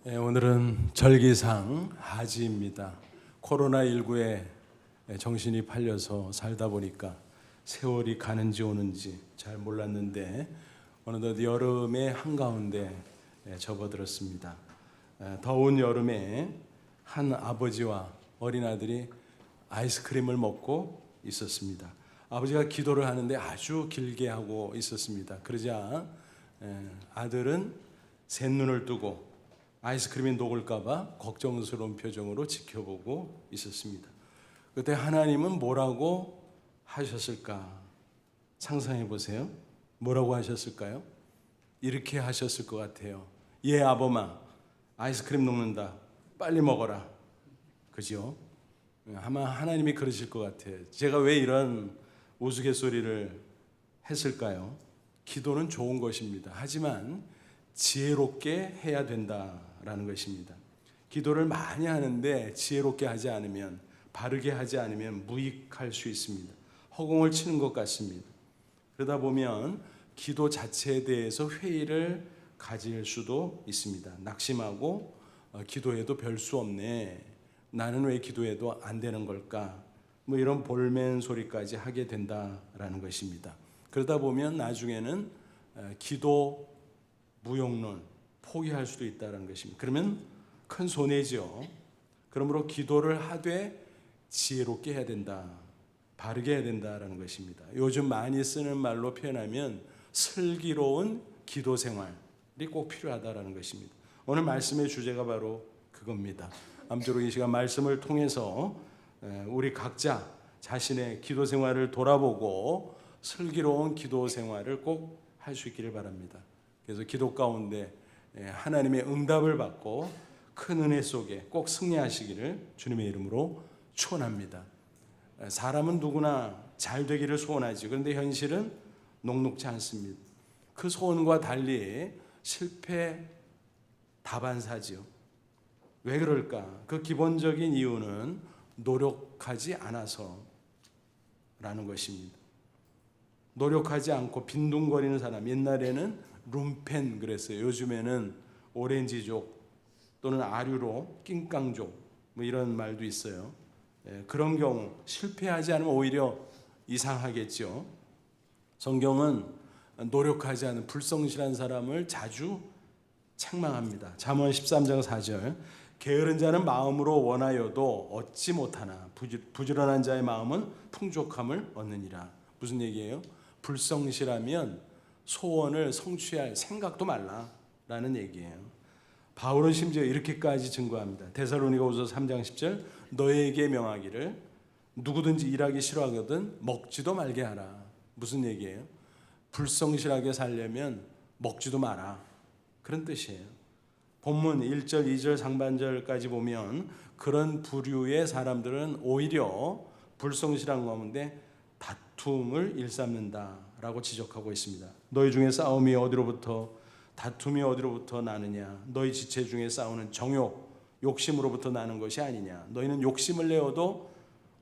오늘은 절기상 하지입니다. 코로나19에 정신이 팔려서 살다 보니까 세월이 가는지 오는지 잘 몰랐는데 어느덧 여름의 한가운데 접어들었습니다. 더운 여름에 한 아버지와 어린아들이 아이스크림을 먹고 있었습니다. 아버지가 기도를 하는데 아주 길게 하고 있었습니다. 그러자 아들은 셋눈을 뜨고 아이스크림이 녹을까봐 걱정스러운 표정으로 지켜보고 있었습니다. 그때 하나님은 뭐라고 하셨을까? 상상해 보세요. 뭐라고 하셨을까요? 이렇게 하셨을 것 같아요. 예, 아범아, 아이스크림 녹는다. 빨리 먹어라. 그죠? 아마 하나님이 그러실 것 같아요. 제가 왜 이런 우스갯소리를 했을까요? 기도는 좋은 것입니다. 하지만 지혜롭게 해야 된다라는 것입니다. 기도를 많이 하는데 지혜롭게 하지 않으면, 바르게 하지 않으면 무익할 수 있습니다. 허공을 치는 것 같습니다. 그러다 보면 기도 자체에 대해서 회의를 가질 수도 있습니다. 낙심하고 기도해도 별 수 없네. 나는 왜 기도해도 안 되는 걸까? 뭐 이런 볼멘 소리까지 하게 된다라는 것입니다. 그러다 보면 나중에는 기도 무용론 포기할 수도 있다는 것입니다. 그러면 큰 손해죠. 그러므로 기도를 하되 지혜롭게 해야 된다, 바르게 해야 된다라는 것입니다. 요즘 많이 쓰는 말로 표현하면 슬기로운 기도 생활이 꼭 필요하다라는 것입니다. 오늘 말씀의 주제가 바로 그겁니다. 아무쪼록 이 시간 말씀을 통해서 우리 각자 자신의 기도 생활을 돌아보고 슬기로운 기도 생활을 꼭 할 수 있기를 바랍니다. 그래서 기도 가운데 하나님의 응답을 받고 큰 은혜 속에 꼭 승리하시기를 주님의 이름으로 축원합니다. 사람은 누구나 잘 되기를 소원하지, 그런데 현실은 녹록지 않습니다. 그 소원과 달리 실패 다반사지요. 왜 그럴까? 그 기본적인 이유는 노력하지 않아서라는 것입니다. 노력하지 않고 빈둥거리는 사람, 옛날에는 룸펜 그랬어요. 요즘에는 오렌지족 또는 아류로 낑깡족 뭐 이런 말도 있어요. 그런 경우 실패하지 않으면 오히려 이상하겠죠. 성경은 노력하지 않은 불성실한 사람을 자주 책망합니다. 잠언 13장 4절, 게으른 자는 마음으로 원하여도 얻지 못하나 부지런한 자의 마음은 풍족함을 얻느니라. 무슨 얘기예요? 불성실하면 소원을 성취할 생각도 말라라는 얘기예요. 바울은 심지어 이렇게까지 증거합니다. 데살로니가후서 3장 10절, 너에게 명하기를 누구든지 일하기 싫어하거든 먹지도 말게 하라. 무슨 얘기예요? 불성실하게 살려면 먹지도 마라, 그런 뜻이에요. 본문 1절, 2절 상반절까지 보면 그런 부류의 사람들은 오히려 불성실한 가운데 다툼을 일삼는다라고 지적하고 있습니다. 너희 중에 싸움이 어디로부터, 다툼이 어디로부터 나느냐? 너희 지체 중에 싸우는 정욕, 욕심으로부터 나는 것이 아니냐? 너희는 욕심을 내어도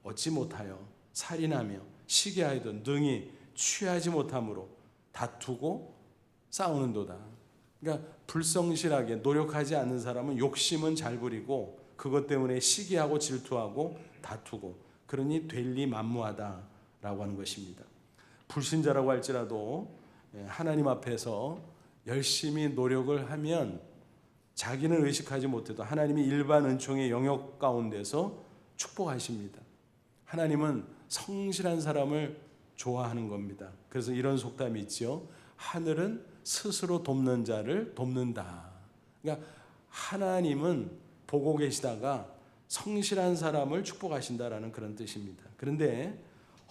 얻지 못하여 살인하며 시기하여도 능히 취하지 못함으로 다투고 싸우는도다. 그러니까 불성실하게 노력하지 않는 사람은 욕심은 잘 부리고 그것 때문에 시기하고 질투하고 다투고, 그러니 될리 만무하다라고 하는 것입니다. 불신자라고 할지라도 하나님 앞에서 열심히 노력을 하면 자기는 의식하지 못해도 하나님이 일반 은총의 영역 가운데서 축복하십니다. 하나님은 성실한 사람을 좋아하는 겁니다. 그래서 이런 속담이 있죠. 하늘은 스스로 돕는 자를 돕는다. 그러니까 하나님은 보고 계시다가 성실한 사람을 축복하신다라는 그런 뜻입니다. 그런데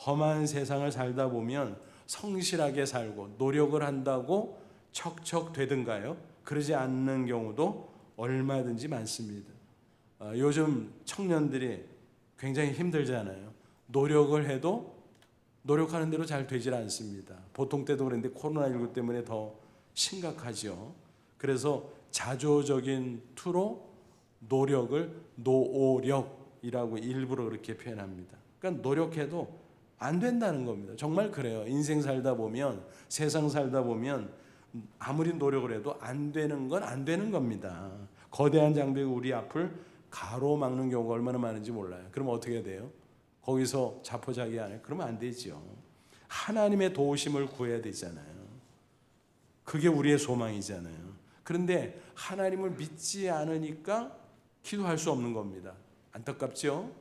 험한 세상을 살다 보면 성실하게 살고 노력을 한다고 척척 되든가요? 그러지 않는 경우도 얼마든지 많습니다. 요즘 청년들이 굉장히 힘들잖아요. 노력을 해도 노력하는 대로 잘 되질 않습니다. 보통 때도 그랬는데 코로나19 때문에 더 심각하죠. 그래서 자조적인 투로 노력을 노오력이라고 일부러 그렇게 표현합니다. 그러니까 노력해도 안 된다는 겁니다. 정말 그래요. 인생 살다 보면, 세상 살다 보면 아무리 노력을 해도 안 되는 건 안 되는 겁니다. 거대한 장벽이 우리 앞을 가로막는 경우가 얼마나 많은지 몰라요. 그럼 어떻게 해야 돼요? 거기서 자포자기 안 해? 그러면 안 되죠. 하나님의 도우심을 구해야 되잖아요. 그게 우리의 소망이잖아요. 그런데 하나님을 믿지 않으니까 기도할 수 없는 겁니다. 안타깝죠?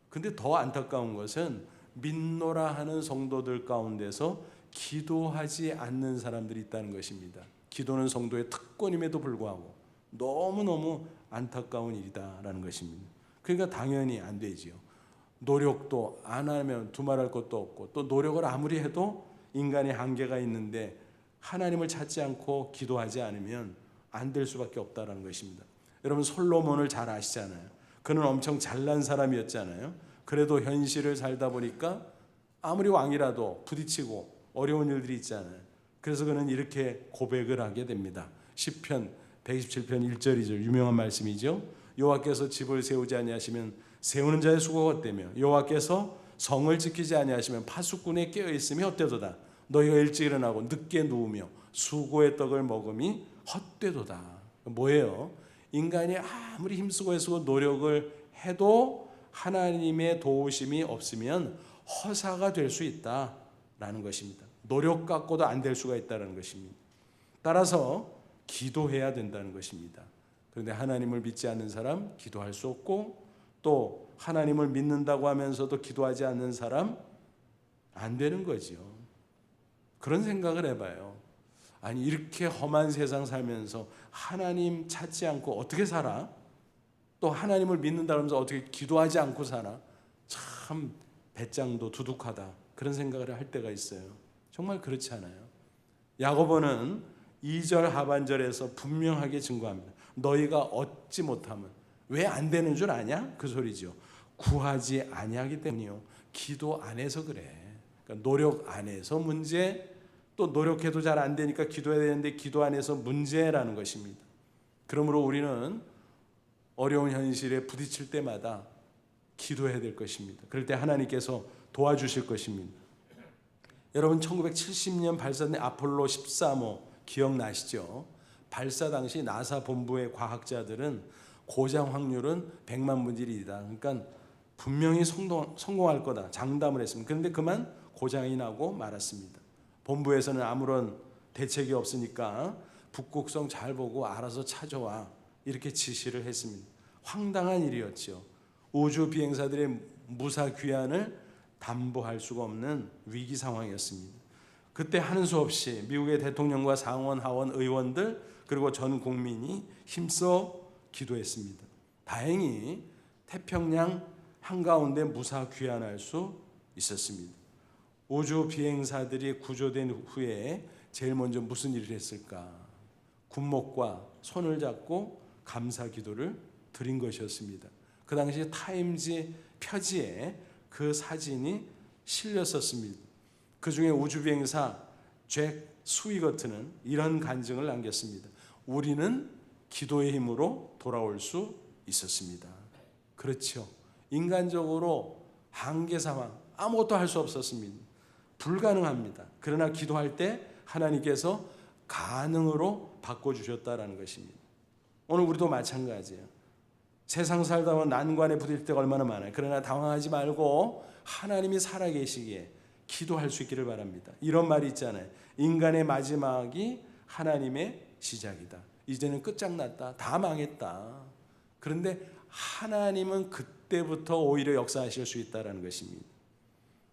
근데 더 안타까운 것은 믿노라 하는 성도들 가운데서 기도하지 않는 사람들이 있다는 것입니다. 기도는 성도의 특권임에도 불구하고 너무너무 안타까운 일이다라는 것입니다. 그러니까 당연히 안 되지요. 노력도 안 하면 두말할 것도 없고, 또 노력을 아무리 해도 인간의 한계가 있는데 하나님을 찾지 않고 기도하지 않으면 안 될 수밖에 없다는 것입니다. 여러분 솔로몬을 잘 아시잖아요. 그는 엄청 잘난 사람이었잖아요. 그래도 현실을 살다 보니까 아무리 왕이라도 부딪히고 어려운 일들이 있잖아요. 그래서 그는 이렇게 고백을 하게 됩니다. 시편 127편 1절이죠. 유명한 말씀이죠. 여호와께서 집을 세우지 아니하시면 세우는 자의 수고가 헛되며 여호와께서 성을 지키지 아니하시면 파수꾼에 깨어 있음이 헛되도다. 너희가 일찍 일어나고 늦게 누우며 수고의 떡을 먹음이 헛되도다. 뭐예요? 인간이 아무리 힘쓰고 애쓰고 노력을 해도 하나님의 도우심이 없으면 허사가 될 수 있다라는 것입니다. 노력 갖고도 안 될 수가 있다는 것입니다. 따라서 기도해야 된다는 것입니다. 그런데 하나님을 믿지 않는 사람 기도할 수 없고, 또 하나님을 믿는다고 하면서도 기도하지 않는 사람 안 되는 거죠. 그런 생각을 해봐요. 아니 이렇게 험한 세상 살면서 하나님 찾지 않고 어떻게 살아? 또 하나님을 믿는다 그러면서 어떻게 기도하지 않고 살아? 참 배짱도 두둑하다, 그런 생각을 할 때가 있어요. 정말 그렇지 않아요? 야고보는 2절 하반절에서 분명하게 증거합니다. 너희가 얻지 못하면 왜 안 되는 줄 아냐? 그 소리죠. 구하지 아니하기 때문이요. 기도 안 해서 그래. 그러니까 노력 안 해서 문제, 또 노력해도 잘 안 되니까 기도해야 되는데 기도 안 해서 문제라는 것입니다. 그러므로 우리는 어려운 현실에 부딪힐 때마다 기도해야 될 것입니다. 그럴 때 하나님께서 도와주실 것입니다. 여러분 1970년 발사된 아폴로 13호 기억나시죠? 발사 당시 나사 본부의 과학자들은 고장 확률은 100만 분의 1이다. 그러니까 분명히 성공할 거다 장담을 했습니다. 그런데 그만 고장이 나고 말았습니다. 본부에서는 아무런 대책이 없으니까 북극성 잘 보고 알아서 찾아와, 이렇게 지시를 했습니다. 황당한 일이었죠. 우주 비행사들의 무사 귀환을 담보할 수가 없는 위기 상황이었습니다. 그때 하는 수 없이 미국의 대통령과 상원, 하원 의원들 그리고 전 국민이 힘써 기도했습니다. 다행히 태평양 한가운데 무사 귀환할 수 있었습니다. 우주 비행사들이 구조된 후에 제일 먼저 무슨 일을 했을까? 군목과 손을 잡고 감사 기도를 드린 것이었습니다. 그 당시 타임지 표지에 그 사진이 실렸었습니다. 그 중에 우주 비행사 잭 스위거트는 이런 간증을 남겼습니다. 우리는 기도의 힘으로 돌아올 수 있었습니다. 그렇죠. 인간적으로 한계 상황, 아무것도 할 수 없었습니다. 불가능합니다. 그러나 기도할 때 하나님께서 가능으로 바꿔주셨다라는 것입니다. 오늘 우리도 마찬가지예요. 세상 살다 보면 난관에 부딪힐 때가 얼마나 많아요. 그러나 당황하지 말고 하나님이 살아계시기에 기도할 수 있기를 바랍니다. 이런 말이 있잖아요. 인간의 마지막이 하나님의 시작이다. 이제는 끝장났다. 다 망했다. 그런데 하나님은 그때부터 오히려 역사하실 수 있다는 것입니다.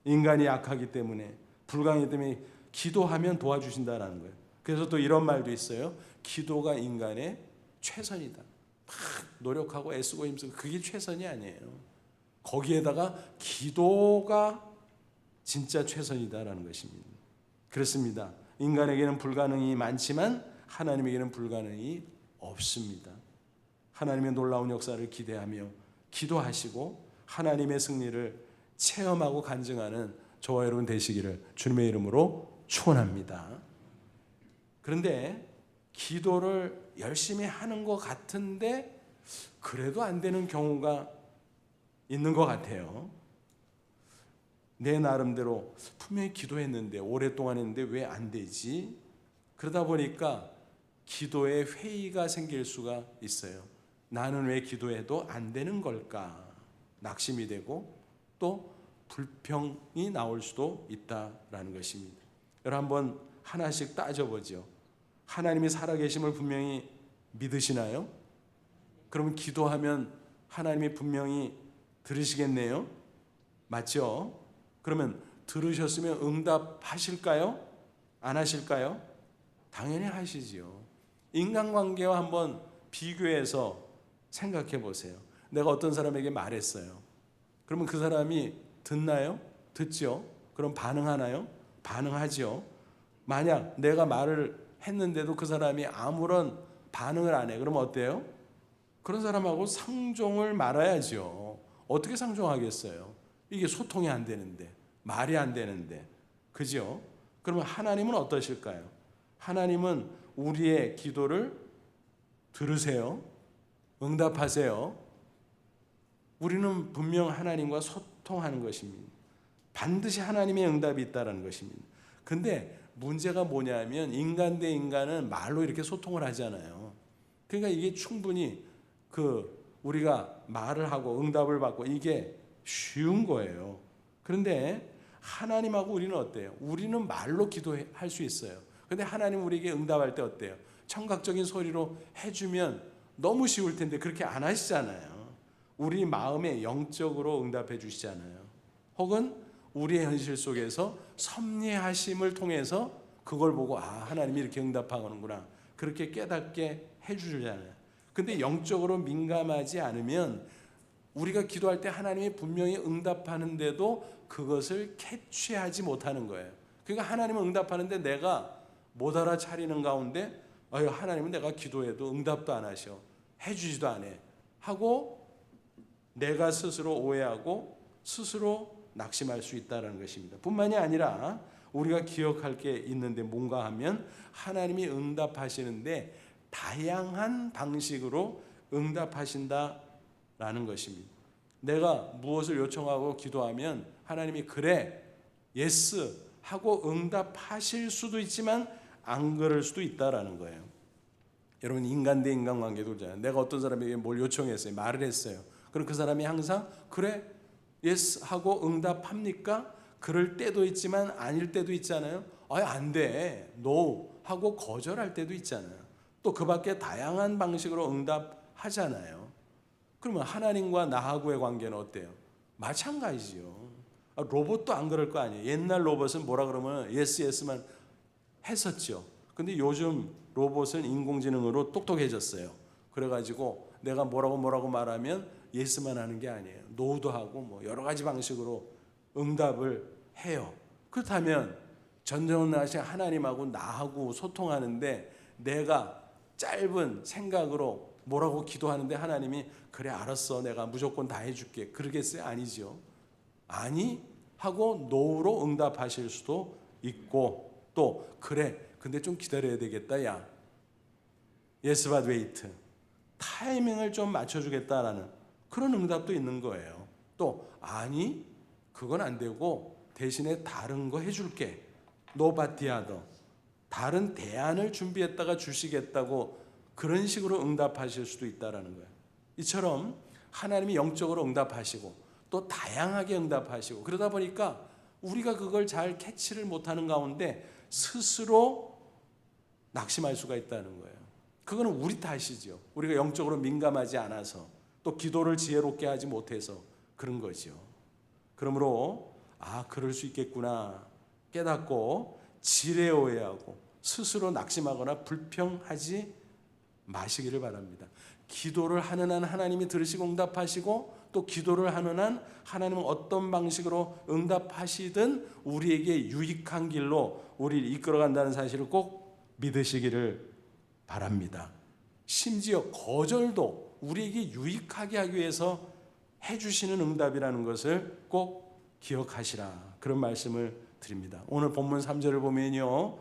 인간이 약하기 때문에, 불가능하기 때문에 기도하면 도와주신다는 거예요. 그래서 또 이런 말도 있어요. 기도가 인간의 최선이다. 막 노력하고 애쓰고 힘쓰고 그게 최선이 아니에요. 거기에다가 기도가 진짜 최선이다라는 것입니다. 그렇습니다. 인간에게는 불가능이 많지만 하나님에게는 불가능이 없습니다. 하나님의 놀라운 역사를 기대하며 기도하시고 하나님의 승리를 체험하고 간증하는 저와 여러분 되시기를 주님의 이름으로 축원합니다. 그런데 기도를 열심히 하는 것 같은데 그래도 안 되는 경우가 있는 것 같아요. 내 나름대로 분명히 기도했는데, 오랫동안 했는데 왜 안 되지? 그러다 보니까 기도에 회의가 생길 수가 있어요. 나는 왜 기도해도 안 되는 걸까? 낙심이 되고 또 불평이 나올 수도 있다라는 것입니다. 여러분 한번 하나씩 따져보죠. 하나님이 살아계심을 분명히 믿으시나요? 그러면 기도하면 하나님이 분명히 들으시겠네요? 맞죠? 그러면 들으셨으면 응답하실까요? 안 하실까요? 당연히 하시지요. 인간관계와 한번 비교해서 생각해 보세요. 내가 어떤 사람에게 말했어요. 그러면 그 사람이 듣나요? 듣죠. 그럼 반응하나요? 반응하죠. 만약 내가 말을 했는데도 그 사람이 아무런 반응을 안 해. 그러면 어때요? 그런 사람하고 상종을 말아야죠. 어떻게 상종하겠어요? 이게 소통이 안 되는데, 말이 안 되는데. 그죠? 그러면 하나님은 어떠실까요? 하나님은 우리의 기도를 들으세요. 응답하세요. 우리는 분명 하나님과 소통하는 것입니다. 반드시 하나님의 응답이 있다는 것입니다. 근데 문제가 뭐냐면 인간 대 인간은 말로 이렇게 소통을 하잖아요. 그러니까 이게 충분히 우리가 말을 하고 응답을 받고 이게 쉬운 거예요. 그런데 하나님하고 우리는 어때요? 우리는 말로 기도할 수 있어요. 근데 하나님 우리에게 응답할 때 어때요? 청각적인 소리로 해주면 너무 쉬울 텐데 그렇게 안 하시잖아요. 우리 마음에 영적으로 응답해 주시잖아요. 혹은 우리의 현실 속에서 섭리하심을 통해서 그걸 보고 하나님이 이렇게 응답하는구나 그렇게 깨닫게 해주잖아요. 근데 영적으로 민감하지 않으면 우리가 기도할 때 하나님이 분명히 응답하는데도 그것을 캐치하지 못하는 거예요. 그러니까 하나님은 응답하는데 내가 못 알아차리는 가운데 하나님은 내가 기도해도 응답도 안 하셔. 해주지도 않아. 하고 내가 스스로 오해하고 스스로 낙심할 수 있다는 것입니다. 뿐만이 아니라 우리가 기억할 게 있는데 뭔가 하면 하나님이 응답하시는데 다양한 방식으로 응답하신다라는 것입니다. 내가 무엇을 요청하고 기도하면 하나님이 그래, 예스 하고 응답하실 수도 있지만 안 그럴 수도 있다라는 거예요. 여러분 인간 대 인간 관계도 그렇잖아요. 내가 어떤 사람에게 뭘 요청했어요. 말을 했어요. 그럼 그 사람이 항상 그래, 예스 하고 응답합니까? 그럴 때도 있지만 아닐 때도 있잖아요. 안 돼, 노 하고 거절할 때도 있잖아요. 또 그 밖에 다양한 방식으로 응답하잖아요. 그러면 하나님과 나하고의 관계는 어때요? 마찬가지죠. 로봇도 안 그럴 거 아니에요. 옛날 로봇은 뭐라 그러면 예스 예스만 했었죠. 근데 요즘 로봇은 인공지능으로 똑똑해졌어요. 그래가지고 내가 뭐라고 말하면 예스만 하는 게 아니에요. 노도 하고 뭐 여러 가지 방식으로 응답을 해요. 그렇다면 전전하신 하나님하고 나하고 소통하는데 내가 짧은 생각으로 뭐라고 기도하는데 하나님이 그래 알았어 내가 무조건 다 해줄게 그러겠어요? 아니죠. 아니 하고 노로 응답하실 수도 있고 또 그래 근데 좀 기다려야 되겠다 야 yes but wait 타이밍을 좀 맞춰주겠다라는 그런 응답도 있는 거예요. 또 아니 그건 안 되고 대신에 다른 거 해줄게 no but the other 다른 대안을 준비했다가 주시겠다고 그런 식으로 응답하실 수도 있다라는 거예요. 이처럼 하나님이 영적으로 응답하시고 또 다양하게 응답하시고 그러다 보니까 우리가 그걸 잘 캐치를 못하는 가운데 스스로 낙심할 수가 있다는 거예요. 그거는 우리 탓이죠. 우리가 영적으로 민감하지 않아서 또 기도를 지혜롭게 하지 못해서 그런 거죠. 그러므로 그럴 수 있겠구나 깨닫고 지레오해하고 스스로 낙심하거나 불평하지 마시기를 바랍니다. 기도를 하는 한 하나님이 들으시고 응답하시고 또 기도를 하는 한 하나님은 어떤 방식으로 응답하시든 우리에게 유익한 길로 우리를 이끌어간다는 사실을 꼭 믿으시기를 바랍니다. 심지어 거절도 우리에게 유익하게 하기 위해서 해주시는 응답이라는 것을 꼭 기억하시라 그런 말씀을 드립니다. 오늘 본문 3절을 보면요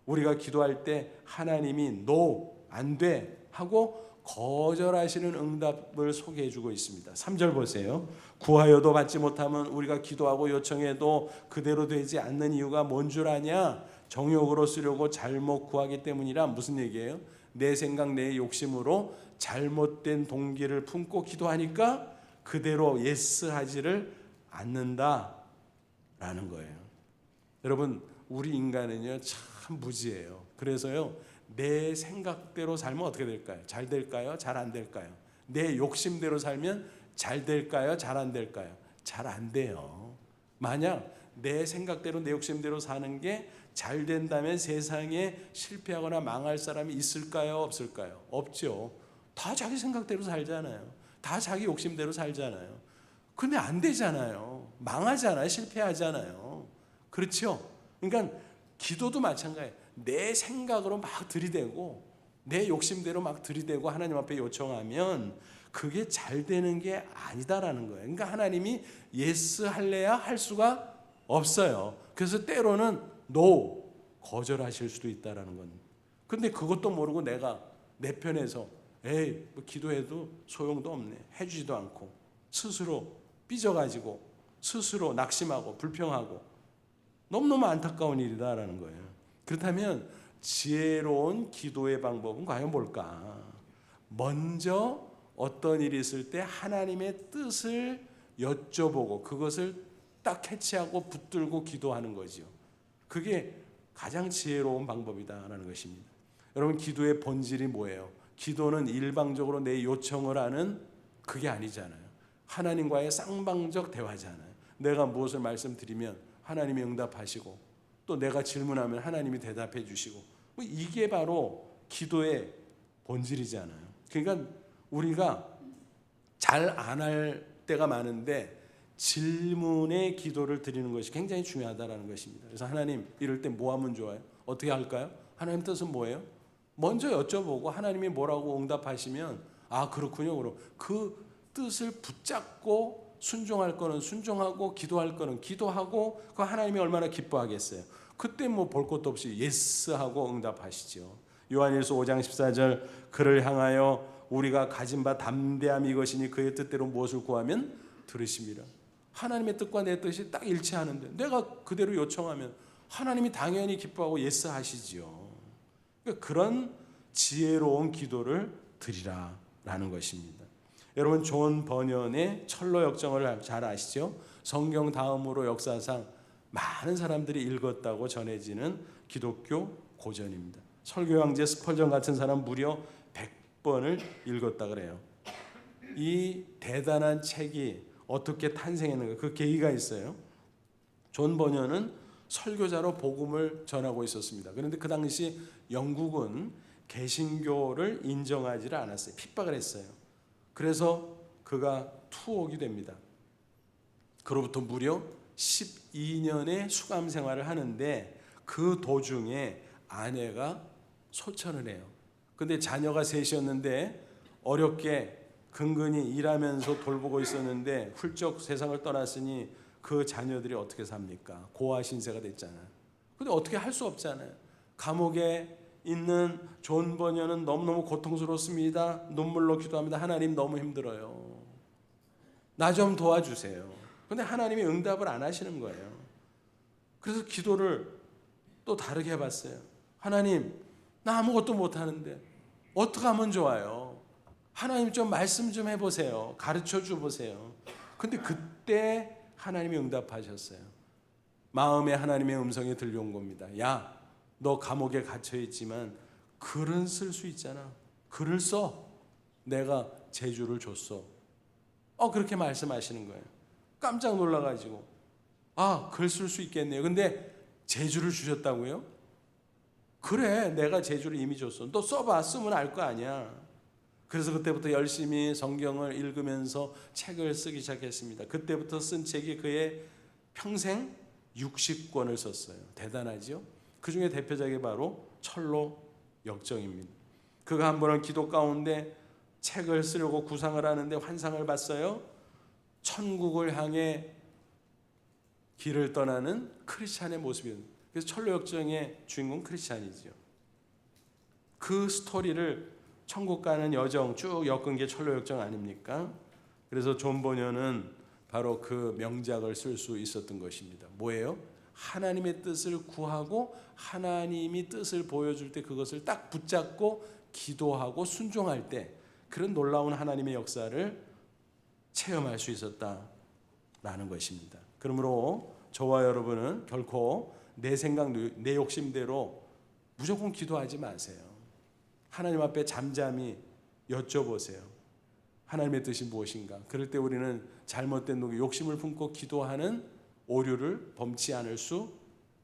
우리가 기도할 때 하나님이 no, 안 돼 하고 거절하시는 응답을 소개해 주고 있습니다. 3절 보세요. 구하여도 받지 못하면 우리가 기도하고 요청해도 그대로 되지 않는 이유가 뭔 줄 아냐? 정욕으로 쓰려고 잘못 구하기 때문이라. 무슨 얘기예요? 내 생각, 내 욕심으로 잘못된 동기를 품고 기도하니까 그대로 예스하지를 않는다라는 거예요. 여러분, 우리 인간은요 참 무지해요. 그래서요 내 생각대로 살면 어떻게 될까요? 잘 될까요? 잘 안 될까요? 내 욕심대로 살면 잘 될까요? 잘 안 될까요? 잘 안 돼요. 만약 내 생각대로 내 욕심대로 사는 게 잘 된다면 세상에 실패하거나 망할 사람이 있을까요? 없을까요? 없죠. 다 자기 생각대로 살잖아요. 다 자기 욕심대로 살잖아요. 근데 안 되잖아요. 망하잖아요. 실패하잖아요. 그렇죠? 그러니까 기도도 마찬가지예요. 내 생각으로 막 들이대고 내 욕심대로 막 들이대고 하나님 앞에 요청하면 그게 잘 되는 게 아니다라는 거예요. 그러니까 하나님이 예스 할래야 할 수가 없어요. 그래서 때로는 노 거절하실 수도 있다라는 건. 근데 그것도 모르고 내가 내 편에서 에이 뭐 기도해도 소용도 없네 해주지도 않고 스스로 삐져가지고 스스로 낙심하고 불평하고 너무너무 안타까운 일이다라는 거예요. 그렇다면 지혜로운 기도의 방법은 과연 뭘까? 먼저 어떤 일이 있을 때 하나님의 뜻을 여쭤보고 그것을 딱 캐치하고 붙들고 기도하는 거죠. 그게 가장 지혜로운 방법이다라는 것입니다. 여러분, 기도의 본질이 뭐예요? 기도는 일방적으로 내 요청을 하는 그게 아니잖아요. 하나님과의 쌍방적 대화잖아요. 내가 무엇을 말씀드리면 하나님이 응답하시고 또 내가 질문하면 하나님이 대답해 주시고 이게 바로 기도의 본질이잖아요. 그러니까 우리가 잘 안 할 때가 많은데 질문의 기도를 드리는 것이 굉장히 중요하다는 것입니다. 그래서 하나님 이럴 때 뭐 하면 좋아요? 어떻게 할까요? 하나님 뜻은 뭐예요? 먼저 여쭤보고 하나님이 뭐라고 응답하시면 아 그렇군요. 그럼 그 뜻을 붙잡고 순종할 거는 순종하고 기도할 거는 기도하고 그 하나님이 얼마나 기뻐하겠어요. 그때 뭐 볼 것도 없이 예스하고 응답하시죠. 요한일서 5장 14절 그를 향하여 우리가 가진 바 담대함이 이것이니 그의 뜻대로 무엇을 구하면 들으심이라. 하나님의 뜻과 내 뜻이 딱 일치하는데 내가 그대로 요청하면 하나님이 당연히 기뻐하고 예스하시지요. 그러니까 그런 지혜로운 기도를 드리라라는 것입니다. 여러분, 존 버년의 철로 역정을 잘 아시죠? 성경 다음으로 역사상 많은 사람들이 읽었다고 전해지는 기독교 고전입니다. 설교 황제 스펄전 같은 사람 무려 100번을 읽었다 그래요. 이 대단한 책이 어떻게 탄생했는가 그 계기가 있어요. 존 버년은 설교자로 복음을 전하고 있었습니다. 그런데 그 당시 영국은 개신교를 인정하지 않았어요. 핍박을 했어요. 그래서 그가 투옥이 됩니다. 그로부터 무려 12년의 수감 생활을 하는데 그 도중에 아내가 소천을 해요. 근데 자녀가 셋이었는데 어렵게 근근히 일하면서 돌보고 있었는데 훌쩍 세상을 떠났으니 그 자녀들이 어떻게 삽니까? 고아 신세가 됐잖아요. 근데 어떻게 할 수 없잖아요. 감옥에 있는 존 버년은 너무너무 고통스럽습니다. 눈물로 기도합니다. 하나님 너무 힘들어요. 나 좀 도와주세요. 근데 하나님이 응답을 안 하시는 거예요. 그래서 기도를 또 다르게 해봤어요. 하나님, 나 아무것도 못하는데 어떻게 하면 좋아요? 하나님 좀 말씀 좀 해보세요. 가르쳐 주보세요. 근데 그때 하나님이 응답하셨어요. 마음에 하나님의 음성이 들려온 겁니다. 야, 너 감옥에 갇혀있지만 글은 쓸 수 있잖아. 글을 써. 내가 재주를 줬어. 그렇게 말씀하시는 거예요. 깜짝 놀라가지고 글 쓸 수 있겠네요. 근데 재주를 주셨다고요? 그래, 내가 재주를 이미 줬어. 너 써봐. 쓰면 알 거 아니야. 그래서 그때부터 열심히 성경을 읽으면서 책을 쓰기 시작했습니다. 그때부터 쓴 책이 그의 평생 60권을 썼어요. 대단하죠? 그 중에 대표작이 바로 철로 역정입니다. 그가 한 번은 기도 가운데 책을 쓰려고 구상을 하는데 환상을 봤어요. 천국을 향해 길을 떠나는 크리스찬의 모습이었는데 그래서 철로 역정의 주인공 크리스찬이죠. 그 스토리를 천국 가는 여정 쭉 엮은 게 철로 역정 아닙니까? 그래서 존 버년은 바로 그 명작을 쓸 수 있었던 것입니다. 뭐예요? 하나님의 뜻을 구하고 하나님이 뜻을 보여줄 때 그것을 딱 붙잡고 기도하고 순종할 때 그런 놀라운 하나님의 역사를 체험할 수 있었다라는 것입니다. 그러므로 저와 여러분은 결코 내 생각, 내 욕심대로 무조건 기도하지 마세요. 하나님 앞에 잠잠히 여쭤보세요. 하나님의 뜻이 무엇인가? 그럴 때 우리는 잘못된 욕심을 품고 기도하는 오류를 범치 않을 수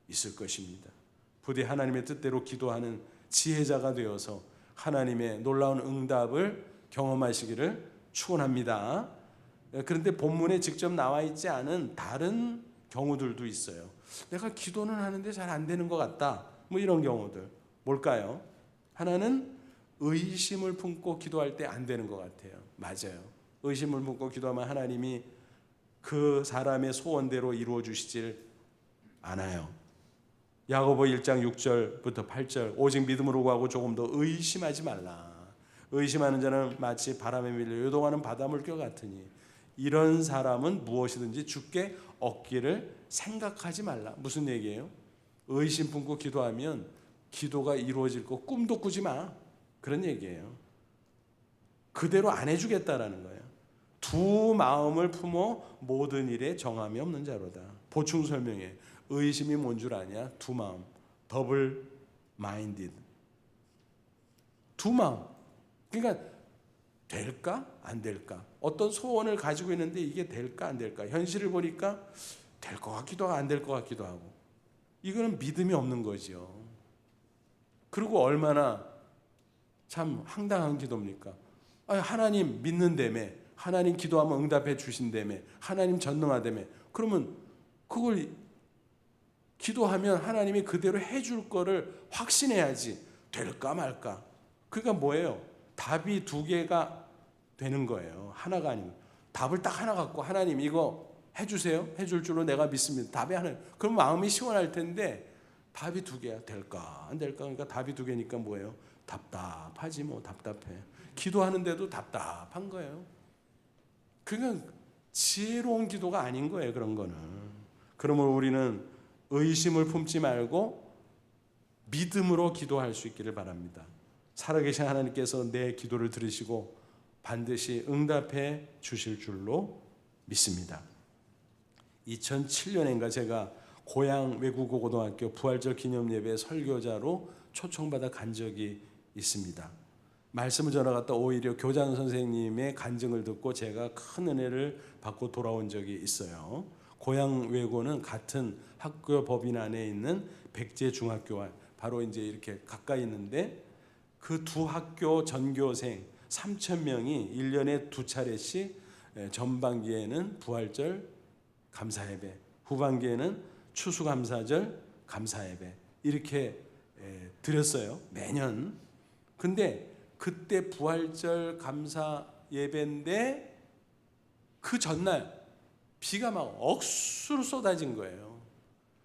있을 것입니다. 부디 하나님의 뜻대로 기도하는 지혜자가 되어서 하나님의 놀라운 응답을 경험하시기를 축원합니다. 그런데 본문에 직접 나와 있지 않은 다른 경우들도 있어요. 내가 기도는 하는데 잘 안 되는 것 같다. 뭐 이런 경우들. 뭘까요? 하나는 의심을 품고 기도할 때 안 되는 것 같아요. 맞아요. 의심을 품고 기도하면 하나님이 그 사람의 소원대로 이루어 주시질 않아요. 야고보 1장 6절부터 8절 오직 믿음으로 구하고 조금 더 의심하지 말라. 의심하는 자는 마치 바람에 밀려 요동하는 바닷물결 같으니 이런 사람은 무엇이든지 주께 얻기를 생각하지 말라. 무슨 얘기예요? 의심 품고 기도하면 기도가 이루어질 거 꿈도 꾸지 마. 그런 얘기예요. 그대로 안 해주겠다라는 거예요. 두 마음을 품어 모든 일에 정함이 없는 자로다. 보충 설명해. 의심이 뭔 줄 아냐? 두 마음. 더블 마인디드. 두 마음. 그러니까 될까? 안 될까? 어떤 소원을 가지고 있는데 이게 될까? 안 될까? 현실을 보니까 될 것 같기도 하고 안 될 것 같기도 하고. 이거는 믿음이 없는 거죠. 그리고 얼마나 참 황당한 기도입니까? 하나님 믿는다며, 하나님 기도하면 응답해 주신다며, 하나님 전능하다며. 그러면 그걸 기도하면 하나님이 그대로 해줄 거를 확신해야지. 될까 말까. 그러니까 뭐예요? 답이 두 개가 되는 거예요. 하나가 아니고. 답을 딱 하나 갖고 하나님 이거 해주세요. 해줄 줄로 내가 믿습니다. 답이 하나. 그럼 마음이 시원할 텐데 답이 두 개야. 될까 안 될까. 그러니까 답이 두 개니까 뭐예요? 답답하지 뭐. 답답해. 기도하는데도 답답한 거예요. 그건 지혜로운 기도가 아닌 거예요. 그런 거는. 그러므로 우리는 의심을 품지 말고 믿음으로 기도할 수 있기를 바랍니다. 살아계신 하나님께서 내 기도를 들으시고 반드시 응답해 주실 줄로 믿습니다. 2007년인가 제가 고향 외국어 고등학교 부활절 기념예배 설교자로 초청받아 간 적이 있습니다. 말씀을 전하 갔다 오히려 교장 선생님의 간증을 듣고 제가 큰 은혜를 받고 돌아온 적이 있어요. 고향 외고는 같은 학교 법인 안에 있는 백제중학교와 바로 이제 이렇게 가까이 있는데 그 두 학교 전교생 3,000명이 1년에 두 차례씩 전반기에는 부활절 감사예배, 후반기에는 추수감사절 감사예배 이렇게 드렸어요. 매년. 근데 그때 부활절 감사 예배인데 그 전날 비가 막 억수로 쏟아진 거예요.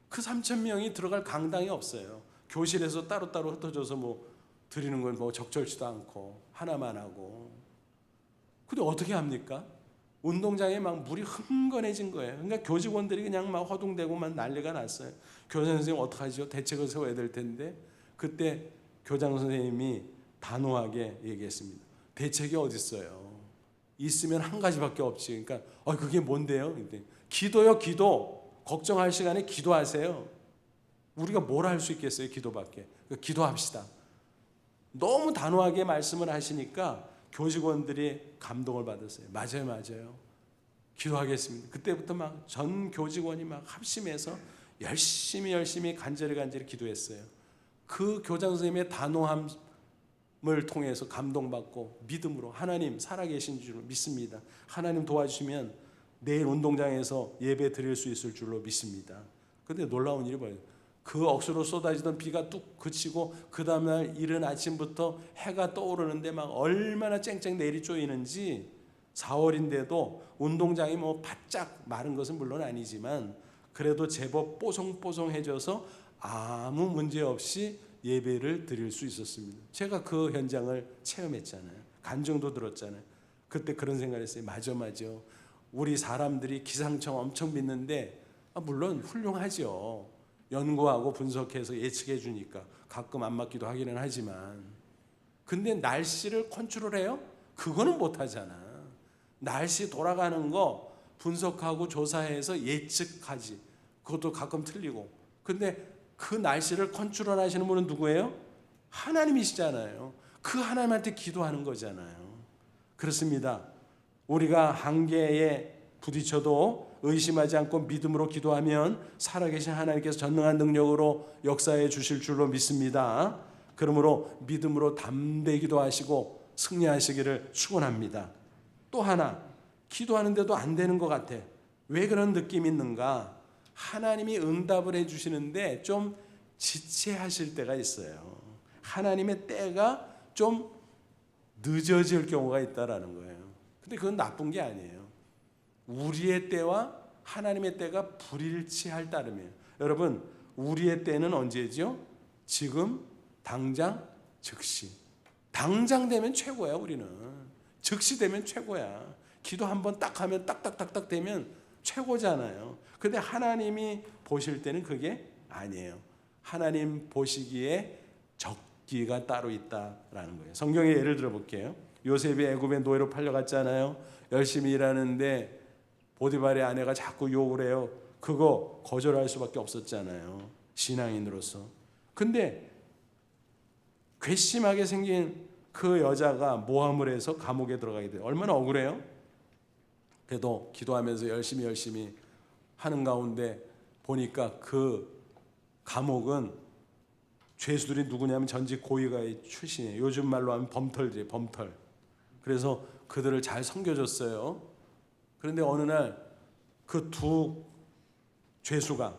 그 3,000명이 들어갈 강당이 없어요. 교실에서 따로따로 흩어져서 뭐 드리는 건 뭐 적절치도 않고 하나만 하고. 근데 어떻게 합니까? 운동장에 막 물이 흥건해진 거예요. 그러니까 교직원들이 그냥 막 허둥대고만 난리가 났어요. 교장 선생님 어떡하죠? 대책을 세워야 될 텐데. 그때 교장 선생님이 단호하게 얘기했습니다. 대책이 어디 있어요? 있으면 한 가지밖에 없지. 그러니까 그게 뭔데요? 기도요, 기도. 걱정할 시간에 기도하세요. 우리가 뭘 할 수 있겠어요? 기도밖에. 기도합시다. 너무 단호하게 말씀을 하시니까 교직원들이 감동을 받았어요. 맞아요, 맞아요. 기도하겠습니다. 그때부터 막 전 교직원이 막 합심해서 열심히 간절히 기도했어요. 그 교장 선생님의 단호함을 통해서 감동받고 믿음으로 하나님 살아계신 줄 믿습니다. 하나님 도와주시면 내일 운동장에서 예배 드릴 수 있을 줄로 믿습니다. 그런데 놀라운 일이 뭐예요? 그 억수로 쏟아지던 비가 뚝 그치고 그 다음날 이른 아침부터 해가 떠오르는데 막 얼마나 쨍쨍 내리 쪼이는지 4월인데도 운동장이 뭐 바짝 마른 것은 물론 아니지만 그래도 제법 뽀송뽀송해져서 아무 문제 없이 예배를 드릴 수 있었습니다. 제가 그 현장을 체험했잖아요. 간증도 들었잖아요. 그때 그런 생각을 했어요. 맞아. 우리 사람들이 기상청 엄청 믿는데 물론 훌륭하죠. 연구하고 분석해서 예측해 주니까 가끔 안 맞기도 하기는 하지만 근데 날씨를 컨트롤해요? 그거는 못하잖아. 날씨 돌아가는 거 분석하고 조사해서 예측하지. 그것도 가끔 틀리고. 근데 그 날씨를 컨트롤 하시는 분은 누구예요? 하나님이시잖아요. 그 하나님한테 기도하는 거잖아요. 그렇습니다. 우리가 한계에 부딪혀도 의심하지 않고 믿음으로 기도하면 살아계신 하나님께서 전능한 능력으로 역사해 주실 줄로 믿습니다. 그러므로 믿음으로 담대히 기도하시고 승리하시기를 축원합니다. 또 하나, 기도하는데도 안 되는 것 같아. 왜 그런 느낌이 있는가? 하나님이 응답을 해주시는데 좀 지체하실 때가 있어요. 하나님의 때가 좀 늦어질 경우가 있다라는 거예요. 근데 그건 나쁜 게 아니에요. 우리의 때와 하나님의 때가 불일치할 따름이에요. 여러분, 우리의 때는 언제죠? 지금, 당장, 즉시. 당장 되면 최고야. 우리는 즉시 되면 최고야. 기도 한번 딱 하면 딱딱딱딱 되면 최고잖아요. 근데 하나님이 보실 때는 그게 아니에요. 하나님 보시기에 적기가 따로 있다라는 거예요. 성경에 예를 들어 볼게요. 요셉이 애굽의 노예로 팔려갔잖아요. 열심히 일하는데 보디발의 아내가 자꾸 욕을 해요. 그거 거절할 수밖에 없었잖아요. 신앙인으로서. 근데 괘씸하게 생긴 그 여자가 모함을 해서 감옥에 들어가게 돼요. 얼마나 억울해요? 그래도 기도하면서 열심히 하는 가운데 보니까 그 감옥은 죄수들이 누구냐면 전직 고위가의 출신이에요. 요즘 말로 하면 범털이에요. 범털. 그래서 그들을 잘 섬겨줬어요. 그런데 어느 날 그 두 죄수가,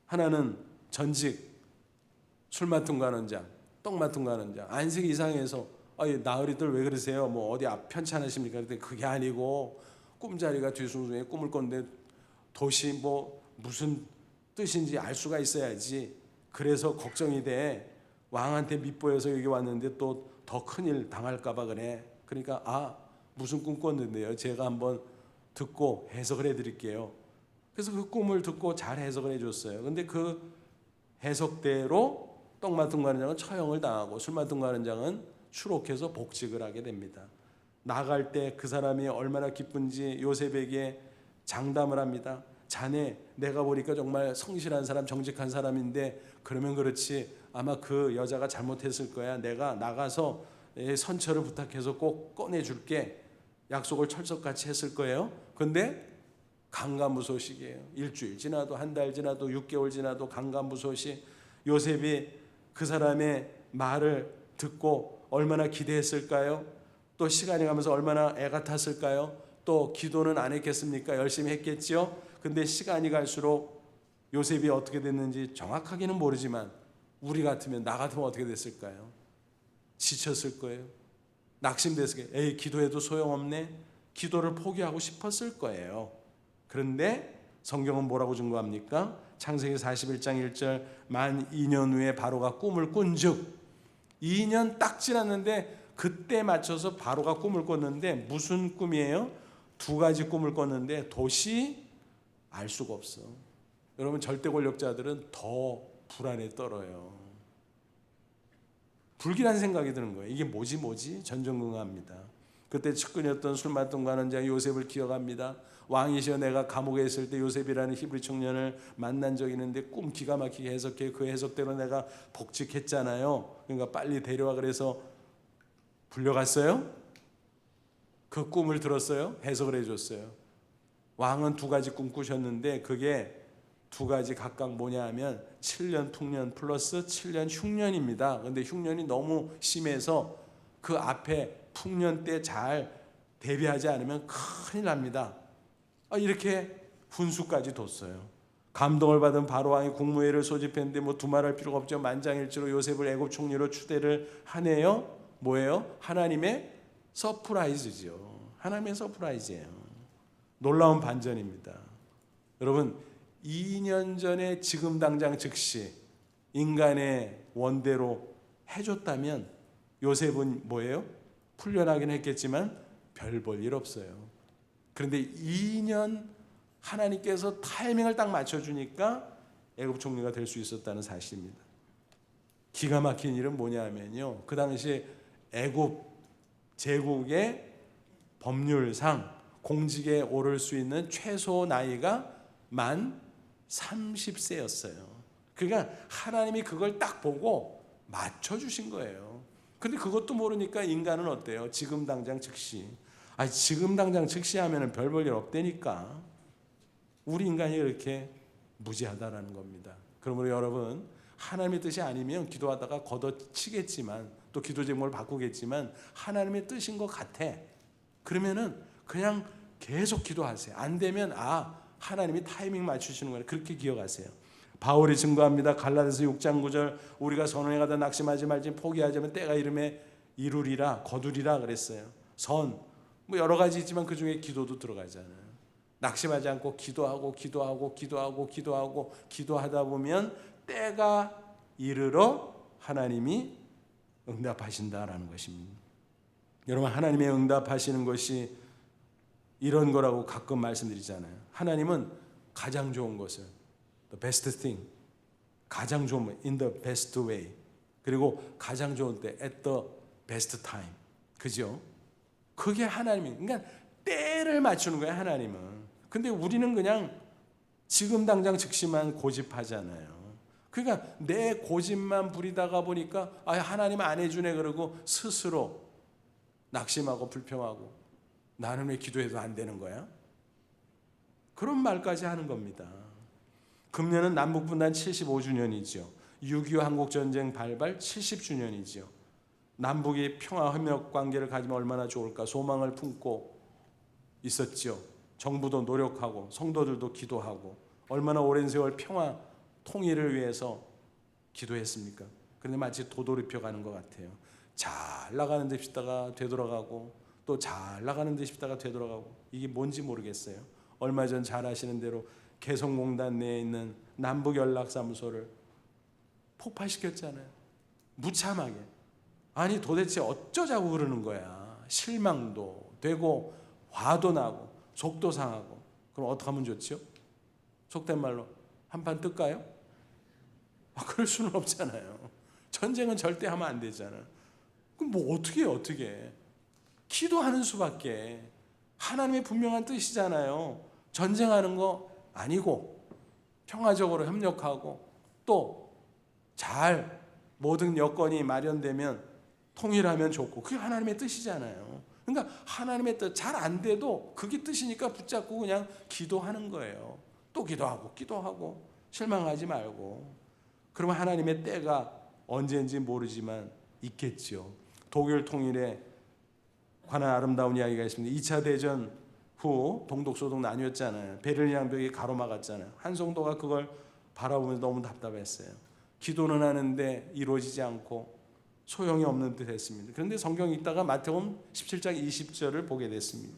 하나는 전직 술 맡은 관원장, 떡 맡은 관원장, 안색이 이상해서 나으리들 왜 그러세요? 뭐 어디 편찮으십니까? 그랬더니 그게 아니고 꿈자리가 뒤숭숭해 꿈을 꿨는데 도시 뭐 무슨 뜻인지 알 수가 있어야지. 그래서 걱정이 돼. 왕한테 밉보여서 여기 왔는데 또 더 큰일 당할까 봐 그래. 그러니까 무슨 꿈 꿨는데요. 제가 한번 듣고 해석을 해드릴게요. 그래서 그 꿈을 듣고 잘 해석을 해줬어요. 근데 그 해석대로 떡 맡은 관원장은 처형을 당하고 술 맡은 관원장은 추록해서 복직을 하게 됩니다. 나갈 때 그 사람이 얼마나 기쁜지 요셉에게 장담을 합니다. 자네, 내가 보니까 정말 성실한 사람, 정직한 사람인데 그러면 그렇지 아마 그 여자가 잘못했을 거야. 내가 나가서 선처를 부탁해서 꼭 꺼내줄게. 약속을 철석같이 했을 거예요. 근데 강간무소식이에요. 일주일 지나도 한 달 지나도 6개월 지나도 강간무소식. 요셉이 그 사람의 말을 듣고 얼마나 기대했을까요? 또 시간이 가면서 얼마나 애가 탔을까요? 또 기도는 안 했겠습니까? 열심히 했겠지요. 근데 시간이 갈수록 요셉이 어떻게 됐는지 정확하게는 모르지만 우리 같으면, 나 같으면 어떻게 됐을까요? 지쳤을 거예요. 낙심됐을 거예요. 기도해도 소용없네. 기도를 포기하고 싶었을 거예요. 그런데 성경은 뭐라고 증거합니까? 창세기 41장 1절 만 2년 후에 바로가 꿈을 꾼즉 2년 딱 지났는데 그때 맞춰서 바로가 꿈을 꿨는데 무슨 꿈이에요? 두 가지 꿈을 꿨는데 도시 알 수가 없어. 여러분, 절대 권력자들은 더 불안에 떨어요. 불길한 생각이 드는 거예요. 이게 뭐지? 전전긍긍합니다. 그때 측근이었던 술 맡은 관원장 요셉을 기억합니다. 왕이시여, 내가 감옥에 있을 때 요셉이라는 히브리 청년을 만난 적이 있는데 꿈 기가 막히게 해석해. 그 해석대로 내가 복직했잖아요. 그러니까 빨리 데려와. 그래서 불려갔어요. 그 꿈을 들었어요. 해석을 해줬어요. 왕은 두 가지 꿈 꾸셨는데 그게 두 가지 각각 뭐냐 하면 7년 풍년 플러스 7년 흉년입니다. 그런데 흉년이 너무 심해서 그 앞에 풍년 때 잘 대비하지 않으면 큰일 납니다. 이렇게 훈수까지 뒀어요. 감동을 받은 바로왕이 국무회의를 소집했는데 뭐 두말할 필요가 없죠. 만장일치로 요셉을 애굽 총리로 추대를 하네요. 뭐예요? 하나님의 서프라이즈죠. 하나님의 서프라이즈예요. 놀라운 반전입니다. 여러분, 2년 전에 지금 당장 즉시 인간의 원대로 해줬다면 요셉은 뭐예요? 풀려나긴 했겠지만 별 볼 일 없어요. 그런데 2년 하나님께서 타이밍을 딱 맞춰주니까 애굽 총리가 될 수 있었다는 사실입니다. 기가 막힌 일은 뭐냐 하면요, 그 당시에 애굽 제국의 법률상 공직에 오를 수 있는 최소 나이가 만 30세였어요. 그러니까 하나님이 그걸 딱 보고 맞춰주신 거예요. 근데 그것도 모르니까 인간은 어때요? 지금 당장 즉시. 지금 당장 즉시 하면은 별 볼 일 없다니까. 우리 인간이 이렇게 무지하다라는 겁니다. 그러므로 여러분, 하나님의 뜻이 아니면 기도하다가 걷어치겠지만 또 기도 제목을 바꾸겠지만 하나님의 뜻인 것 같아. 그러면은 그냥 계속 기도하세요. 안 되면 하나님이 타이밍 맞추시는 거예요. 그렇게 기억하세요. 바울이 증거합니다. 갈라디아서 6장 9절 우리가 선원에 가다 낙심하지 말지 포기하자면 때가 이름에 이루리라 거두리라 그랬어요. 뭐 여러 가지 있지만 그 중에 기도도 들어가잖아요. 낙심하지 않고 기도하다 보면 때가 이르러 하나님이 응답하신다라는 것입니다. 여러분, 하나님의 응답하시는 것이 이런 거라고 가끔 말씀드리잖아요. 하나님은 가장 좋은 것을 the best thing, 가장 좋은 것, in the best way, 그리고 가장 좋은 때 at the best time, 그죠? 그게 하나님이, 그러니까 때를 맞추는 거예요, 하나님은. 근데 우리는 그냥 지금 당장 즉시만 고집하잖아요. 그러니까 내 고집만 부리다가 보니까 하나님 안 해주네 그러고 스스로 낙심하고 불평하고 나는 왜 기도해도 안 되는 거야? 그런 말까지 하는 겁니다. 금년은 남북분단 75주년이죠. 6.25 한국전쟁 발발 70주년이죠. 남북이 평화협력 관계를 가지면 얼마나 좋을까 소망을 품고 있었죠. 정부도 노력하고 성도들도 기도하고 얼마나 오랜 세월 평화 통일을 위해서 기도했습니까? 그런데 마치 도돌이표 가는 것 같아요. 잘 나가는 데 싶다가 되돌아가고 또 잘 나가는 데 싶다가 되돌아가고 이게 뭔지 모르겠어요. 얼마 전 잘 아시는 대로 개성공단 내에 있는 남북연락사무소를 폭파시켰잖아요. 무참하게. 아니 도대체 어쩌자고 그러는 거야. 실망도 되고 화도 나고 속도 상하고. 그럼 어떻게 하면 좋죠? 속된 말로 한판 뜰까요? 그럴 수는 없잖아요. 전쟁은 절대 하면 안 되잖아요. 그럼 뭐 어떻게 해요? 어떻게 기도하는 수밖에. 하나님의 분명한 뜻이잖아요. 전쟁하는 거 아니고 평화적으로 협력하고 또 잘 모든 여건이 마련되면 통일하면 좋고 그게 하나님의 뜻이잖아요. 그러니까 하나님의 뜻 잘 안 돼도 그게 뜻이니까 붙잡고 그냥 기도하는 거예요. 또 기도하고 실망하지 말고. 그러면 하나님의 때가 언제인지 모르지만 있겠죠. 독일 통일에 관한 아름다운 이야기가 있습니다. 2차 대전 후 동독소동 나뉘었잖아요. 베를린 장벽이 가로막았잖아요. 한성도가 그걸 바라보면서 너무 답답했어요. 기도는 하는데 이루어지지 않고 소용이 없는 듯 했습니다. 그런데 성경 읽다가 마태복음 17장 20절을 보게 됐습니다.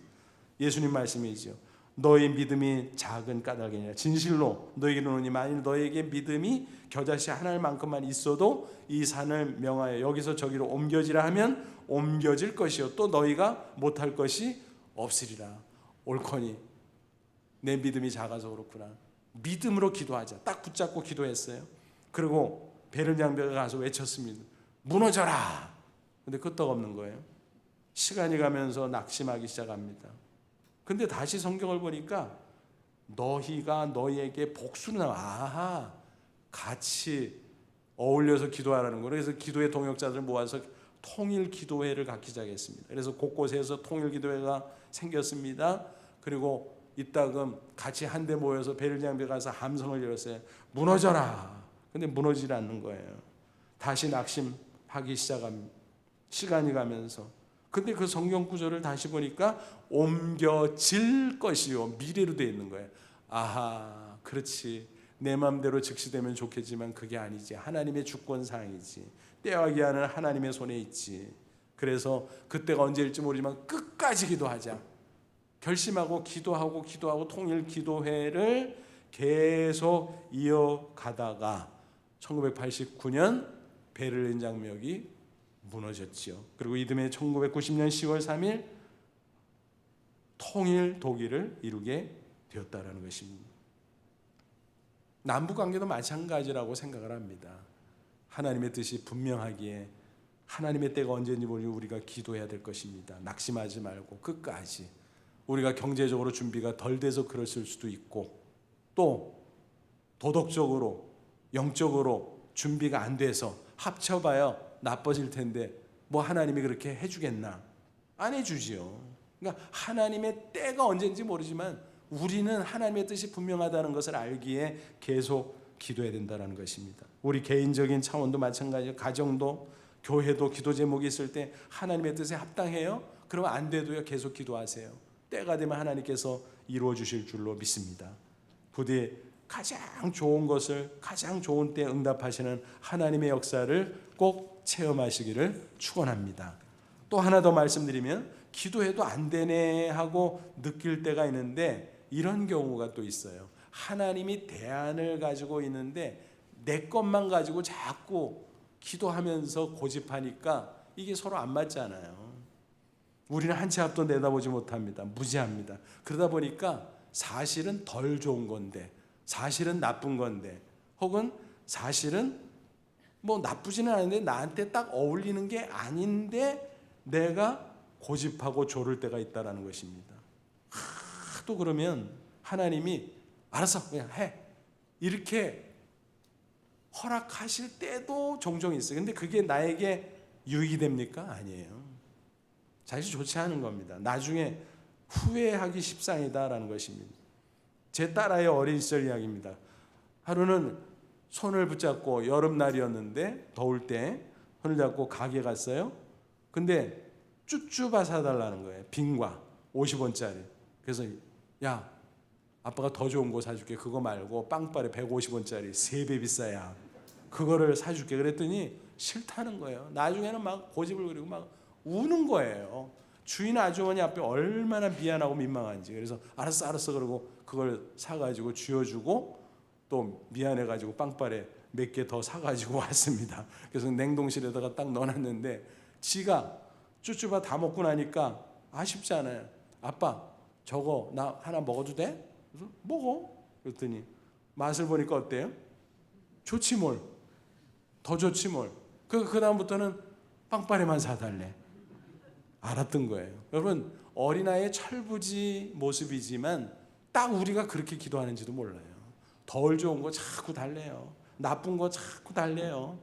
예수님 말씀이죠. 너의 믿음이 작은 까닭이니라. 진실로 너에게 이르노니 만일 너에게 믿음이 겨자씨 하나만큼만 있어도 이 산을 명하여 여기서 저기로 옮겨지라 하면 옮겨질 것이요 또 너희가 못할 것이 없으리라. 옳거니 내 믿음이 작아서 그렇구나. 믿음으로 기도하자. 딱 붙잡고 기도했어요. 그리고 베를린 장벽에 가서 외쳤습니다. 무너져라. 근데 끄떡없는 거예요. 시간이 가면서 낙심하기 시작합니다. 근데 다시 성경을 보니까 너희가 너희에게 복수를 같이 어울려서 기도하라는 거예요. 그래서 기도의 동역자들을 모아서 통일 기도회를 갖기 시작했습니다. 그래서 곳곳에서 통일 기도회가 생겼습니다. 그리고 이따금 같이 한데 모여서 베를린 장벽에 가서 함성을 열었어요. 무너져라. 근데 무너지지 않는 거예요. 다시 낙심하기 시작합니다. 시간이 가면서. 근데 그 성경 구절을 다시 보니까 옮겨질 것이요 미래로 되어 있는 거예요. 그렇지. 내 마음대로 즉시되면 좋겠지만 그게 아니지. 하나님의 주권사항이지. 때와 기한은 하나님의 손에 있지. 그래서 그때가 언제일지 모르지만 끝까지 기도하자. 결심하고 기도하고 통일 기도회를 계속 이어가다가 1989년 베를린 장벽이 무너졌지요. 그리고 이듬해 1990년 10월 3일 통일 독일을 이루게 되었다라는 것입니다. 남북 관계도 마찬가지라고 생각을 합니다. 하나님의 뜻이 분명하기에 하나님의 때가 언제인지 모르고 우리가 기도해야 될 것입니다. 낙심하지 말고 끝까지. 우리가 경제적으로 준비가 덜 돼서 그랬을 수도 있고, 또 도덕적으로 영적으로 준비가 안 돼서 합쳐봐야 나빠질 텐데 뭐 하나님이 그렇게 해주겠나? 안 해주지요. 그러니까 하나님의 때가 언제인지 모르지만 우리는 하나님의 뜻이 분명하다는 것을 알기에 계속 기도해야 된다는 것입니다. 우리 개인적인 차원도 마찬가지예요. 가정도 교회도 기도 제목이 있을 때 하나님의 뜻에 합당해요? 그러면 안 돼도요, 계속 기도하세요. 때가 되면 하나님께서 이루어 주실 줄로 믿습니다. 부디 가장 좋은 것을 가장 좋은 때에 응답하시는 하나님의 역사를 꼭 체험하시기를 축원합니다. 또 하나 더 말씀드리면, 기도해도 안 되네 하고 느낄 때가 있는데 이런 경우가 또 있어요. 하나님이 대안을 가지고 있는데 내 것만 가지고 자꾸 기도하면서 고집하니까 이게 서로 안 맞잖아요. 우리는 한 치 앞도 내다보지 못합니다. 무지합니다. 그러다 보니까 사실은 덜 좋은 건데, 사실은 나쁜 건데, 혹은 사실은 뭐 나쁘지는 않은데 나한테 딱 어울리는 게 아닌데 내가 고집하고 조를 때가 있다는 것입니다. 또 그러면 하나님이 알았어 그냥 해 이렇게 허락하실 때도 종종 있어요. 근데 그게 나에게 유익이 됩니까? 아니에요. 사실 좋지 않은 겁니다. 나중에 후회하기 십상이다라는 것입니다. 제 딸아이의 어린 시절 이야기입니다. 하루는 손을 붙잡고, 여름날이었는데 더울 때 손을 잡고 가게 갔어요. 근데 쭈쭈바 사달라는 거예요. 빙과 50원짜리. 그래서 야, 아빠가 더 좋은 거 사줄게. 그거 말고 빵빠레 150원짜리 3배 비싸야. 그거를 사줄게. 그랬더니 싫다는 거예요. 나중에는 막 고집을 부리고 막 우는 거예요. 주인 아주머니 앞에 얼마나 미안하고 민망한지. 그래서 알았어 그러고 그걸 사가지고 쥐어주고 또 미안해가지고 빵빠레 몇 개 더 사가지고 왔습니다. 그래서 냉동실에다가 딱 넣어놨는데 지가 쭈쭈바 다 먹고 나니까 아쉽잖아요. 아빠 저거 나 하나 먹어도 돼? 그래서 먹어. 그랬더니 맛을 보니까 어때요? 좋지 뭘. 더 좋지 뭘. 그 다음부터는 빵빠레만 사달래. 알았던 거예요. 여러분, 어린아이의 철부지 모습이지만 딱 우리가 그렇게 기도하는지도 몰라요. 덜 좋은 거 자꾸 달래요. 나쁜 거 자꾸 달래요.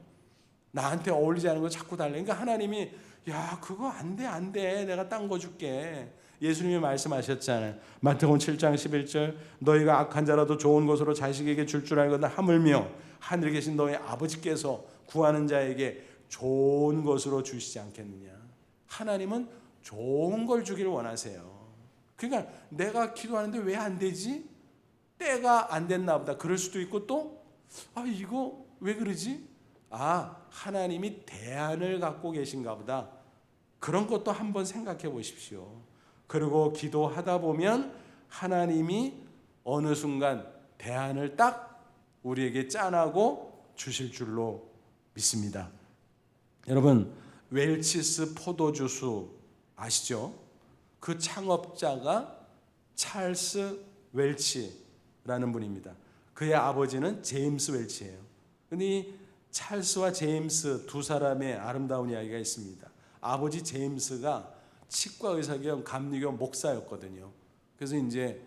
나한테 어울리지 않은 거 자꾸 달래. 그러니까 하나님이 야 그거 안 돼. 내가 딴 거 줄게. 예수님이 말씀하셨잖아요. 마태복음 7장 11절 너희가 악한 자라도 좋은 것으로 자식에게 줄 알거든 하물며 하늘에 계신 너희 아버지께서 구하는 자에게 좋은 것으로 주시지 않겠느냐. 하나님은 좋은 걸 주기를 원하세요. 그러니까 내가 기도하는데 왜 안 되지? 때가 안 됐나 보다. 그럴 수도 있고 또 이거 왜 그러지? 하나님이 대안을 갖고 계신가 보다. 그런 것도 한번 생각해 보십시오. 그리고 기도하다 보면 하나님이 어느 순간 대안을 딱 우리에게 짜내고 주실 줄로 믿습니다. 여러분, 웰치스 포도주스 아시죠? 그 창업자가 찰스 웰치라는 분입니다. 그의 아버지는 제임스 웰치예요. 근데 이 찰스와 제임스 두 사람의 아름다운 이야기가 있습니다. 아버지 제임스가 치과 의사 겸 감리교 목사였거든요. 그래서 이제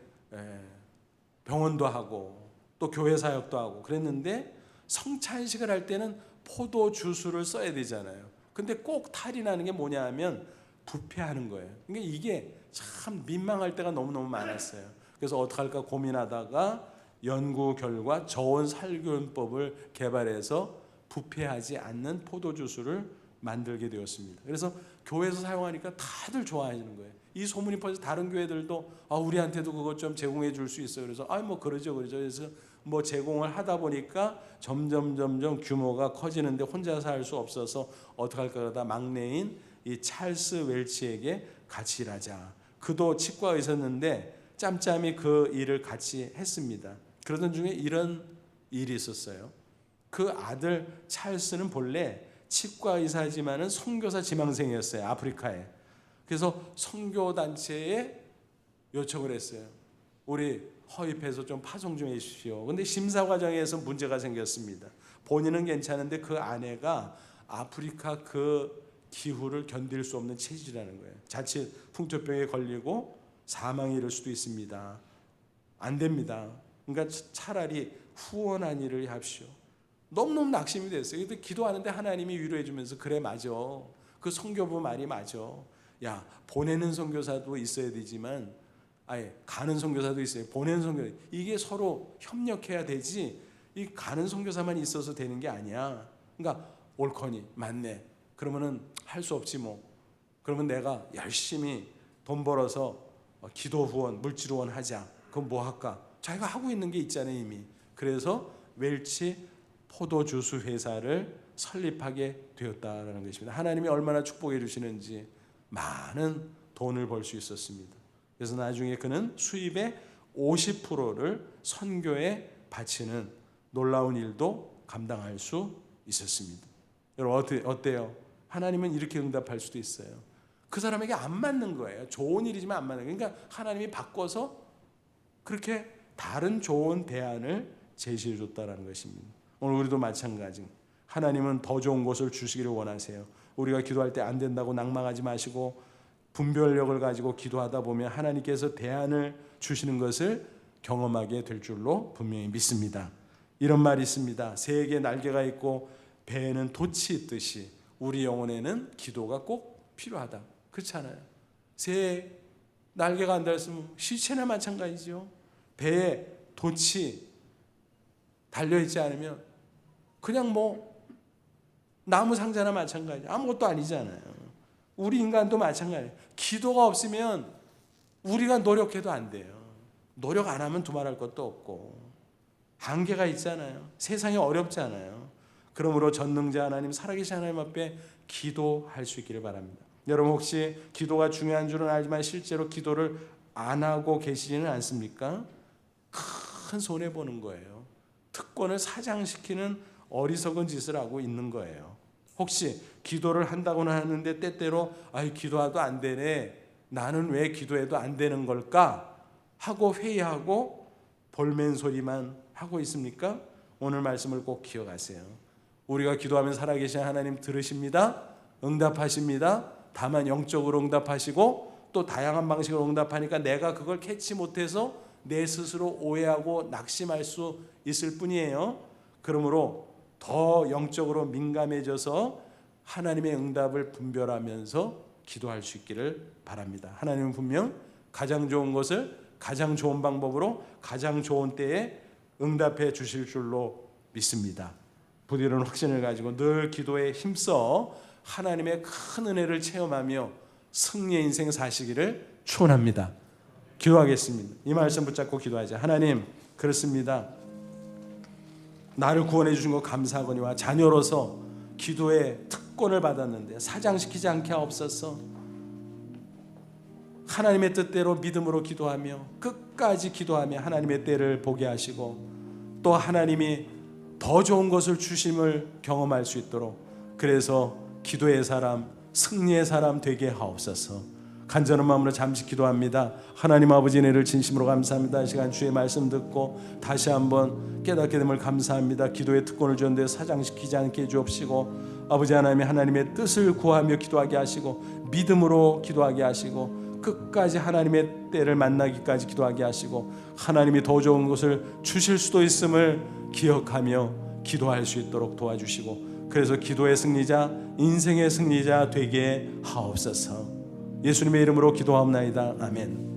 병원도 하고 또 교회 사역도 하고 그랬는데 성찬식을 할 때는 포도 주스를 써야 되잖아요. 근데 꼭 탈이 나는 게 뭐냐 하면 부패하는 거예요. 그러니까 이게 참 민망할 때가 너무너무 많았어요. 그래서 어떡할까 고민하다가 연구 결과 저온 살균법을 개발해서 부패하지 않는 포도 주스를 만들게 되었습니다. 그래서 교회에서 사용하니까 다들 좋아하시는 거예요. 이 소문이 퍼져서 다른 교회들도 우리한테도 그것 좀 제공해 줄 수 있어요. 그래서 뭐 그러죠. 그래서 뭐 제공을 하다 보니까 점점 규모가 커지는데 혼자서 할 수 없어서 어떡할까 그러다 막내인 이 찰스 웰치에게 같이 일하자. 그도 치과 의사였는데 짬짬이 그 일을 같이 했습니다. 그러던 중에 이런 일이 있었어요. 그 아들 찰스는 본래 치과 의사지만은 선교사 지망생이었어요. 아프리카에. 그래서 선교 단체에 요청을 했어요. 우리 허입해서 좀 파송 좀 해주십시오. 근데 심사 과정에서 문제가 생겼습니다. 본인은 괜찮은데 그 아내가 아프리카 그 기후를 견딜 수 없는 체질이라는 거예요. 자칫 풍토병에 걸리고 사망에 이를 수도 있습니다. 안 됩니다. 그러니까 차라리 후원한 일을 합시오. 너무너무 낙심이 됐어요. 근데 기도하는데 하나님이 위로해 주면서 그래 맞아. 그 선교부 말이 맞아. 야, 보내는 선교사도 있어야 되지만 아예 가는 선교사도 있어요. 보내는 선교사. 이게 서로 협력해야 되지. 이 가는 선교사만 있어서 되는 게 아니야. 그러니까 옳거니 맞네. 그러면은 할 수 없지 뭐. 그러면 내가 열심히 돈 벌어서 기도 후원, 물질 후원 하자. 그럼 뭐 할까? 자기가 하고 있는 게 있잖아요 이미. 그래서 웰치 포도주스 회사를 설립하게 되었다라는 것입니다. 하나님이 얼마나 축복해 주시는지 많은 돈을 벌 수 있었습니다. 그래서 나중에 그는 수입의 50%를 선교에 바치는 놀라운 일도 감당할 수 있었습니다. 여러분 어때요? 하나님은 이렇게 응답할 수도 있어요. 그 사람에게 안 맞는 거예요. 좋은 일이지만 안 맞는 거예요. 그러니까 하나님이 바꿔서 그렇게 다른 좋은 대안을 제시해 줬다는 것입니다. 오늘 우리도 마찬가지. 하나님은 더 좋은 것을 주시기를 원하세요. 우리가 기도할 때 안 된다고 낭망하지 마시고 분별력을 가지고 기도하다 보면 하나님께서 대안을 주시는 것을 경험하게 될 줄로 분명히 믿습니다. 이런 말이 있습니다. 새에게 날개가 있고 배에는 돛이 있듯이 우리 영혼에는 기도가 꼭 필요하다. 그렇잖아요. 새에 날개가 안 달렸으면 시체나 마찬가지죠. 배에 돛이 달려있지 않으면 그냥 뭐 나무 상자나 마찬가지. 아무것도 아니잖아요. 우리 인간도 마찬가지예요. 기도가 없으면 우리가 노력해도 안 돼요. 노력 안 하면 두말할 것도 없고 한계가 있잖아요. 세상이 어렵잖아요. 그러므로 전능자 하나님, 살아계신 하나님 앞에 기도할 수 있기를 바랍니다. 여러분 혹시 기도가 중요한 줄은 알지만 실제로 기도를 안 하고 계시지는 않습니까? 큰 손해보는 거예요. 특권을 사장시키는 어리석은 짓을 하고 있는 거예요. 혹시 기도를 한다고는 하는데 때때로 기도해도 안 되네. 나는 왜 기도해도 안 되는 걸까? 하고 회의하고 볼멘 소리만 하고 있습니까? 오늘 말씀을 꼭 기억하세요. 우리가 기도하면 살아계신 하나님 들으십니다. 응답하십니다. 다만 영적으로 응답하시고 또 다양한 방식으로 응답하니까 내가 그걸 캐치 못해서 내 스스로 오해하고 낙심할 수 있을 뿐이에요. 그러므로 더 영적으로 민감해져서 하나님의 응답을 분별하면서 기도할 수 있기를 바랍니다. 하나님은 분명 가장 좋은 것을 가장 좋은 방법으로 가장 좋은 때에 응답해 주실 줄로 믿습니다. 부디런 확신을 가지고 늘 기도에 힘써 하나님의 큰 은혜를 체험하며 승리의 인생 사시기를 축원합니다. 기도하겠습니다. 이 말씀 붙잡고 기도하자. 하나님, 그렇습니다. 나를 구원해 주신 것 감사하거니와 자녀로서 기도의 특권을 받았는데 사장시키지 않게 하옵소서. 하나님의 뜻대로 믿음으로 기도하며 끝까지 기도하며 하나님의 때를 보게 하시고 또 하나님이 더 좋은 것을 주심을 경험할 수 있도록 그래서 기도의 사람, 승리의 사람 되게 하옵소서. 간절한 마음으로 잠시 기도합니다. 하나님 아버지 은혜를 진심으로 감사합니다. 이 시간 주의 말씀 듣고 다시 한번 깨닫게 됨을 감사합니다. 기도의 특권을 주는데 사장시키지 않게 해주옵시고 아버지 하나님이 하나님의 뜻을 구하며 기도하게 하시고 믿음으로 기도하게 하시고 끝까지 하나님의 때를 만나기까지 기도하게 하시고 하나님이 더 좋은 것을 주실 수도 있음을 기억하며 기도할 수 있도록 도와주시고 그래서 기도의 승리자, 인생의 승리자 되게 하옵소서. 예수님의 이름으로 기도하옵나이다. 아멘.